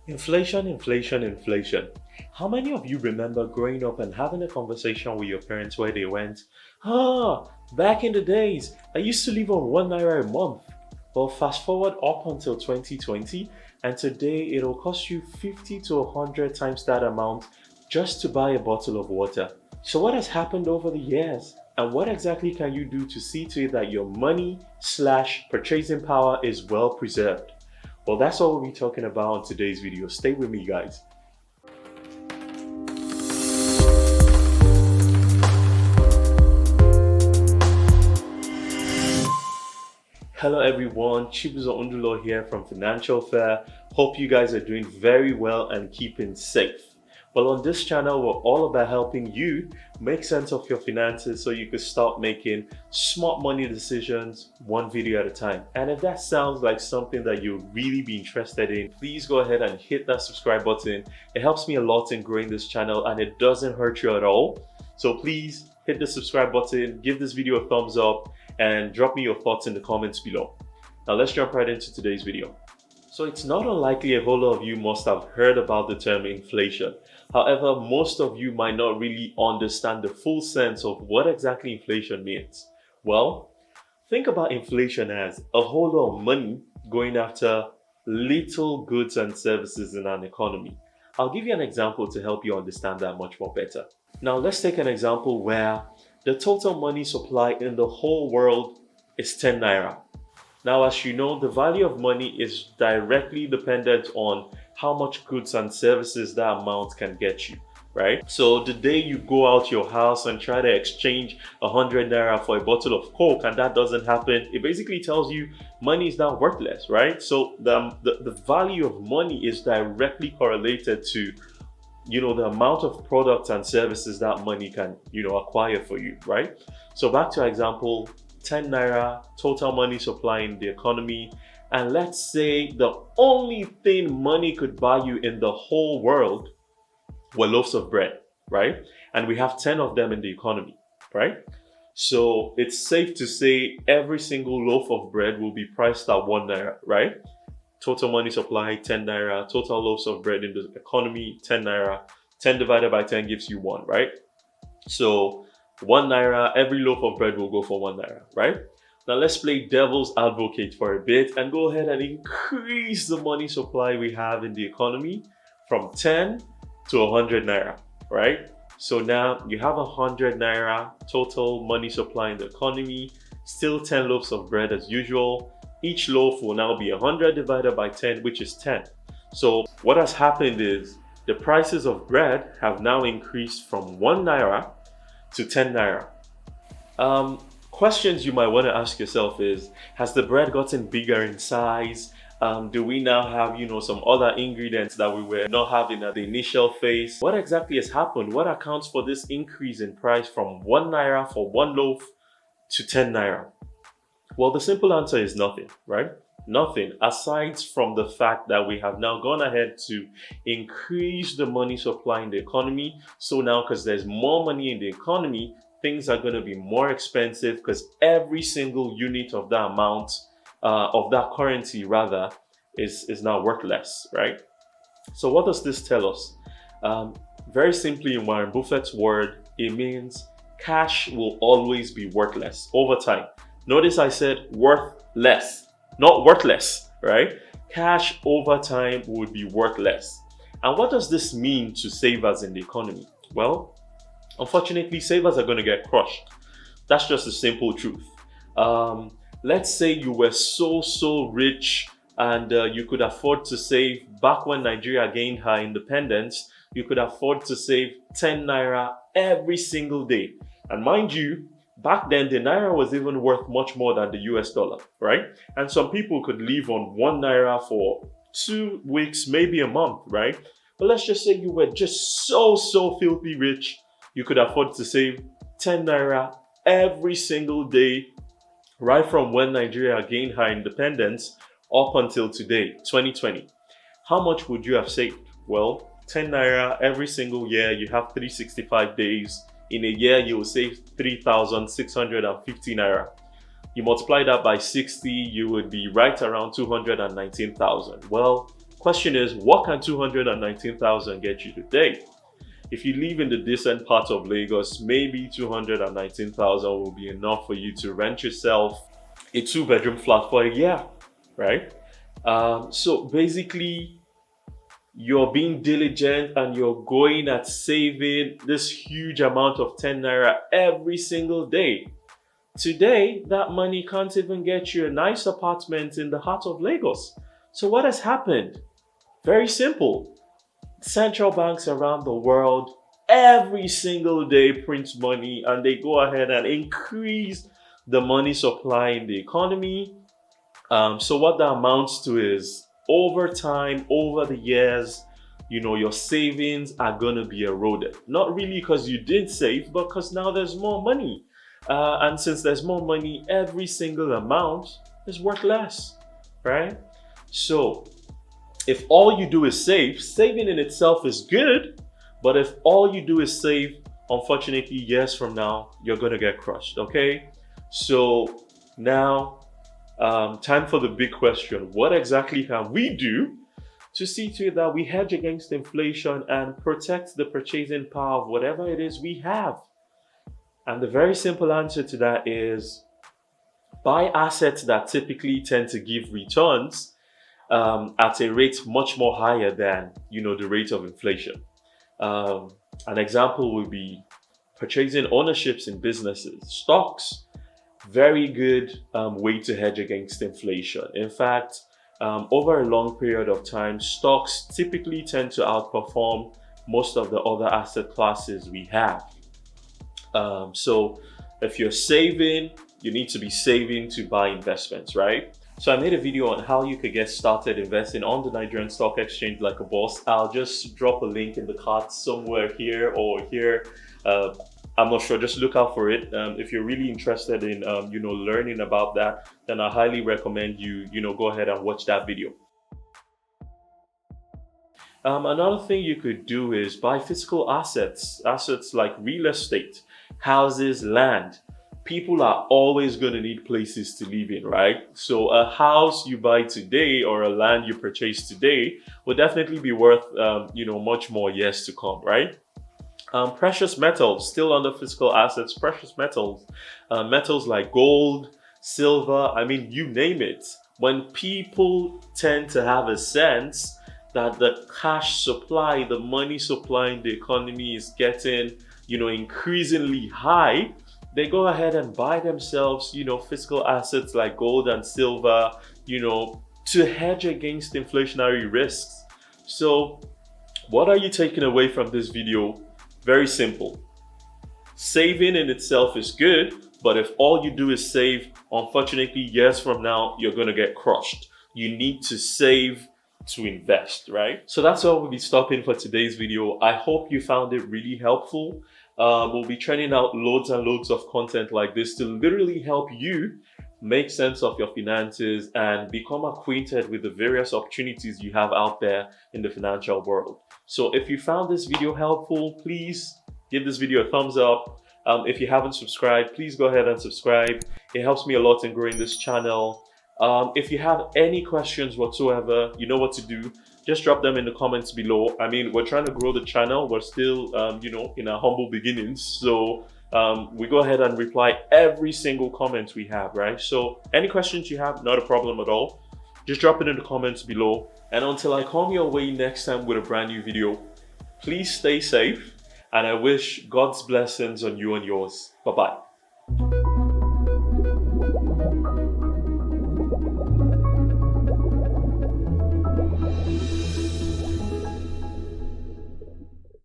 Inflation, inflation, inflation. How many of you remember growing up and having a conversation with your parents where they went, back in the days, I used to live on 1 naira a month. Well, fast forward up until 2020, and today it'll cost you 50 to 100 times that amount just to buy a bottle of water. So, what has happened over the years? And what exactly can you do to see to it that your money/slash purchasing power is well preserved? Well, that's all we'll be talking about in today's video. Stay with me, guys. Hello everyone, Chibuzo Undulo here from Financial Fair. Hope you guys are doing very well and keeping safe. Well, on this channel, we're all about helping you make sense of your finances so you can start making smart money decisions one video at a time. And if that sounds like something that you'll really be interested in, please go ahead and hit that subscribe button. It helps me a lot in growing this channel and it doesn't hurt you at all. So please hit the subscribe button, give this video a thumbs up, and drop me your thoughts in the comments below. Now let's jump right into today's video. So it's not unlikely a whole lot of you must have heard about the term inflation. However, most of you might not really understand the full sense of what exactly inflation means. Well, think about inflation as a whole lot of money going after little goods and services in an economy. I'll give you an example to help you understand that much more better. Now let's take an example where the total money supply in the whole world is 10 naira. Now, as you know, the value of money is directly dependent on how much goods and services that amount can get you, right? So the day you go out your house and try to exchange 100 naira for a bottle of Coke and that doesn't happen, it basically tells you money is now worthless, right? So the value of money is directly correlated to the amount of products and services that money can, acquire for you, right? So back to our example, 10 naira total money supply in the economy. And let's say the only thing money could buy you in the whole world were loaves of bread, right? And we have 10 of them in the economy, right? So it's safe to say every single loaf of bread will be priced at 1 naira, right? Total money supply, 10 naira. Total loaves of bread in the economy, 10 naira. 10 divided by 10 gives you 1, right? So 1 naira, every loaf of bread will go for 1 naira, right? Now let's play devil's advocate for a bit and go ahead and increase the money supply we have in the economy from 10 to 100 naira, right? So now you have 100 naira total money supply in the economy, still 10 loaves of bread as usual. Each loaf will now be 100 divided by 10, which is 10. So what has happened is the prices of bread have now increased from 1 naira to 10 naira. Questions you might want to ask yourself is, has the bread gotten bigger in size? Do we now have, some other ingredients that we were not having at the initial phase? What exactly has happened? What accounts for this increase in price from 1 naira for one loaf to 10 naira? Well, the simple answer is nothing, right? Nothing, aside from the fact that we have now gone ahead to increase the money supply in the economy. So now, because there's more money in the economy, things are going to be more expensive because every single unit of that amount, of that currency rather, is now worth less, right? So what does this tell us? Very simply, in Warren Buffett's word, it means cash will always be worthless over time. Notice I said worth less, not worthless, right? Cash over time would be worth less. And what does this mean to savers in the economy? Well, unfortunately, savers are going to get crushed. That's just the simple truth. Let's say you were so rich and you could afford to save, back when Nigeria gained her independence, you could afford to save 10 naira every single day. And mind you, back then, the naira was even worth much more than the US dollar, right? And some people could live on 1 naira for 2 weeks, maybe a month, right? But let's just say you were just so filthy rich, you could afford to save 10 naira every single day, right from when Nigeria gained her independence up until today, 2020. How much would you have saved? Well, 10 naira every single year, you have 365 days. In a year, you will save 3,650 naira. You multiply that by 60, you would be right around 219,000. Well, Question is, what can 219,000 get you today? If you live in the decent part of Lagos, maybe 219,000 will be enough for you to rent yourself a 2-bedroom flat for a year, right? So basically, you're being diligent and you're going at saving this huge amount of 10 naira every single day. Today, that money can't even get you a nice apartment in the heart of Lagos. So what has happened? Very simple. Central banks around the world every single day print money, and they go ahead and increase the money supply in the economy. So what that amounts to is, over time, over the years, your savings are going to be eroded. Not really because you did save, but because now there's more money. And since there's more money, every single amount is worth less, right? So if all you do is save, saving in itself is good. But if all you do is save, unfortunately, years from now, you're going to get crushed, okay? So now, time for the big question. What exactly can we do to see to it that we hedge against inflation and protect the purchasing power of whatever it is we have? And the very simple answer to that is buy assets that typically tend to give returns at a rate much more higher than, the rate of inflation. An example would be purchasing ownerships in businesses. Stocks, very good way to hedge against inflation. In fact, over a long period of time, stocks typically tend to outperform most of the other asset classes we have. So if you're saving, you need to be saving to buy investments, right? So I made a video on how you could get started investing on the Nigerian Stock Exchange like a boss. I'll just drop a link in the card somewhere here or here. I'm not sure, just look out for it. If you're really interested in, learning about that, then I highly recommend you, go ahead and watch that video. Another thing you could do is buy physical assets like real estate, houses, land. People are always going to need places to live in, right? So a house you buy today or a land you purchase today will definitely be worth, much more years to come, right? Precious metals, still under physical assets, precious metals, metals like gold, silver, you name it. When people tend to have a sense that the cash supply, the money supply in the economy is getting, increasingly high, they go ahead and buy themselves, physical assets like gold and silver, to hedge against inflationary risks. So what are you taking away from this video? Very simple. Saving in itself is good, but if all you do is save, unfortunately, years from now, you're going to get crushed. You need to save to invest, right? So that's where we'll be stopping for today's video. I hope you found it really helpful. We'll be churning out loads and loads of content like this to literally help you make sense of your finances and become acquainted with the various opportunities you have out there in the financial world. So if you found this video helpful, please give this video a thumbs up. If you haven't subscribed, please go ahead and subscribe. It helps me a lot in growing this channel. If you have any questions whatsoever, you know what to do. Just drop them in the comments below. We're trying to grow the channel. We're still, in our humble beginnings. So we go ahead and reply every single comment we have, right? So any questions you have, not a problem at all. Just drop it in the comments below. And until I come your way next time with a brand new video, please stay safe. And I wish God's blessings on you and yours. Bye-bye.